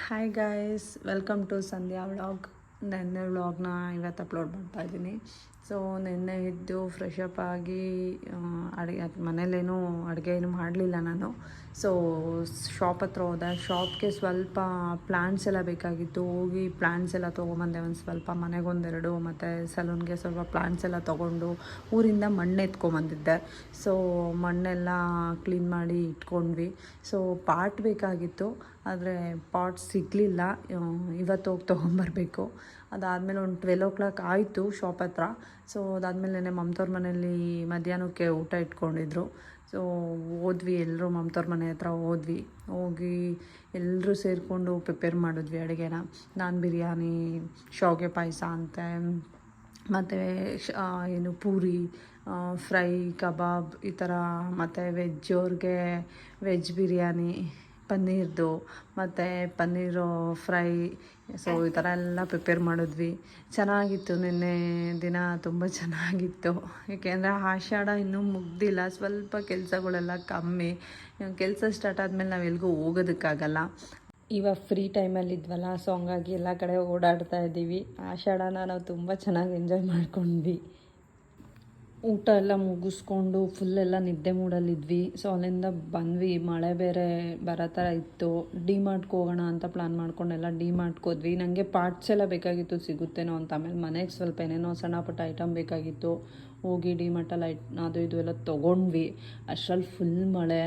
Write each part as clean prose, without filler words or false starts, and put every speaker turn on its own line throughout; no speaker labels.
Hi guys, welcome to Sandhya vlog. ನೆನ್ನೆ ವ್ಲಾಗ್ನ ಇವತ್ತು ಅಪ್ಲೋಡ್ ಮಾಡ್ತಾ ಇದ್ದೀನಿ. ಸೊ ನೆನ್ನೆ ಇದ್ದು ಫ್ರೆಶ್ ಅಪ್ ಆಗಿ ಅಡುಗೆ ಮನೇಲೇನೂ ಅಡುಗೆ ಏನು ಮಾಡಲಿಲ್ಲ ನಾನು. ಸೊ ಶಾಪ್ ಹತ್ರ ಹೋದೆ. ಶಾಪ್ಗೆ ಸ್ವಲ್ಪ ಪ್ಲ್ಯಾಂಟ್ಸ್ ಎಲ್ಲ ಬೇಕಾಗಿತ್ತು. ಹೋಗಿ ಪ್ಲ್ಯಾಂಟ್ಸ್ ಎಲ್ಲ ತೊಗೊಂಬಂದೆ. ಒಂದು ಸ್ವಲ್ಪ ಮನೆಗೊಂದೆರಡು ಮತ್ತು ಸಲೂನ್ಗೆ ಸ್ವಲ್ಪ ಪ್ಲ್ಯಾಂಟ್ಸ್ ಎಲ್ಲ ತೊಗೊಂಡು ಊರಿಂದ ಮಣ್ಣು ಎತ್ಕೊಂಬಂದಿದ್ದೆ. ಸೊ ಮಣ್ಣೆಲ್ಲ ಕ್ಲೀನ್ ಮಾಡಿ ಇಟ್ಕೊಂಡ್ವಿ. ಸೊ ಪಾಟ್ ಬೇಕಾಗಿತ್ತು, ಆದರೆ ಪಾಟ್ ಸಿಗಲಿಲ್ಲ. ಇವತ್ತು ಹೋಗಿ ತೊಗೊಂಬರ್ಬೇಕು. ಅದಾದಮೇಲೆ ಒಂದು 12 ಆಯಿತು ಶಾಪ್ ಹತ್ರ. ಸೊ ಅದಾದಮೇಲೆ ನೆನ್ನೆ ಮಮತವ್ರ ಮನೇಲಿ ಮಧ್ಯಾಹ್ನಕ್ಕೆ ಊಟ ಇಟ್ಕೊಂಡಿದ್ರು. ಸೊ ಹೋದ್ವಿ, ಎಲ್ಲರೂ ಮಮತವ್ರ ಮನೆ ಹತ್ರ ಹೋಗಿ ಎಲ್ಲರೂ ಸೇರಿಕೊಂಡು ಪ್ರಿಪೇರ್ ಮಾಡಿದ್ವಿ ಅಡುಗೆನ. ನಾನು ಬಿರಿಯಾನಿ, ಶಾವಿಗೆ ಪಾಯಸ ಅಂತೆ, ಮತ್ತು ಏನು ಪೂರಿ, ಫ್ರೈ, ಕಬಾಬ್ ಈ ಥರ, ಮತ್ತು ವೆಜ್ಜವ್ರಿಗೆ ವೆಜ್ ಬಿರಿಯಾನಿ, ಪನ್ನೀರ್ದು ಮತ್ತು ಪನ್ನೀರು ಫ್ರೈ. ಸೊ ಈ ಥರ ಎಲ್ಲ ಪ್ರಿಪೇರ್ ಮಾಡಿದ್ವಿ. ಚೆನ್ನಾಗಿತ್ತು. ನಿನ್ನೆ ದಿನ ತುಂಬ ಚೆನ್ನಾಗಿತ್ತು. ಏಕೆಂದರೆ ಆಷಾಢ ಇನ್ನೂ ಮುಗ್ದಿಲ್ಲ, ಸ್ವಲ್ಪ ಕೆಲಸಗಳೆಲ್ಲ ಕಮ್ಮಿ. ಕೆಲಸ ಸ್ಟಾರ್ಟ್ ಆದಮೇಲೆ ನಾವು ಎಲ್ಲಿಗೂ ಹೋಗೋದಕ್ಕಾಗಲ್ಲ. ಇವಾಗ ಫ್ರೀ ಟೈಮಲ್ಲಿ ಇದ್ವಲ್ಲ, ಸೊ ಹಂಗಾಗಿ ಎಲ್ಲ ಕಡೆ ಓಡಾಡ್ತಾ ಇದ್ದೀವಿ. ಆಷಾಢನ ನಾವು ತುಂಬ ಚೆನ್ನಾಗಿ ಎಂಜಾಯ್ ಮಾಡ್ಕೊಂಡ್ವಿ. ಊಟ ಎಲ್ಲ ಮುಗಿಸ್ಕೊಂಡು ಫುಲ್ಲೆಲ್ಲ ನಿದ್ದೆ ಮೂಡಲ್ಲಿದ್ವಿ. ಸೊ ಅಲ್ಲಿಂದ ಬಂದ್ವಿ. ಮಳೆ ಬೇರೆ ಬರೋ ಥರ ಇತ್ತು. ಡಿಮಾರ್ಟ್ಗೆ ಹೋಗೋಣ ಅಂತ ಪ್ಲ್ಯಾನ್ ಮಾಡ್ಕೊಂಡೆಲ್ಲ ಡಿಮಾರ್ಟ್ಗೆ ಹೋದ್ವಿ. ನನಗೆ ಪಾರ್ಟ್ಸ್ ಎಲ್ಲ ಬೇಕಾಗಿತ್ತು, ಸಿಗುತ್ತೇನೋ ಅಂತ. ಆಮೇಲೆ ಮನೆಗೆ ಸ್ವಲ್ಪ ಏನೇನೋ ಸಣ್ಣ ಪುಟ್ಟ ಐಟಮ್ ಬೇಕಾಗಿತ್ತು. ಹೋಗಿ ಡಿಮಾರ್ಟಲ್ಲಿ ಅದು ಇದು ಎಲ್ಲ ತೊಗೊಂಡ್ವಿ. ಅಷ್ಟರಲ್ಲಿ ಫುಲ್ ಮಳೆ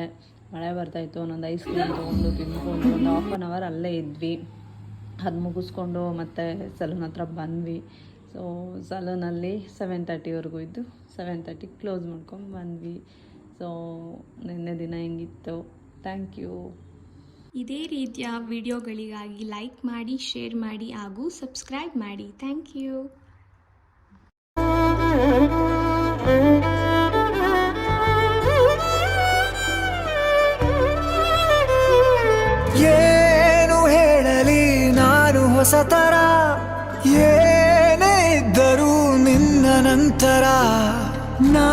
ಬರ್ತಾಯಿತ್ತು. ಒಂದೊಂದು ಐಸ್ ಕ್ರೀಮ್ ತೊಗೊಂಡು ತಿಂದ್ಕೊಂಡು ಒಂದು ½ ಅಲ್ಲೇ ಇದ್ವಿ. ಅದು ಮುಗಿಸ್ಕೊಂಡು ಮತ್ತೆ ಸಲೂನ್ ಹತ್ರ ಬಂದ್ವಿ. ಸೊ ಸಲೂನಲ್ಲಿ 7:30ವರೆಗೂ ಇದ್ದು 7:30 ಕ್ಲೋಸ್ ಮಾಡ್ಕೊಂಡು ಬಂದ್ವಿ. ಸೊ ನಿನ್ನೆ ದಿನ ಹೆಂಗಿತ್ತು. Thank you.
ಇದೇ ರೀತಿಯ ವಿಡಿಯೋಗಳಿಗಾಗಿ ಲೈಕ್ ಮಾಡಿ, ಶೇರ್ ಮಾಡಿ ಹಾಗೂ ಸಬ್ಸ್ಕ್ರೈಬ್ ಮಾಡಿ. Thank you.
ಏನು ಹೇಳಲಿ ನಾನು ಹೊಸತರ, ಏನೇ ಇದ್ದರೂ ನಿನ್ನ ನಂತರ ನಾ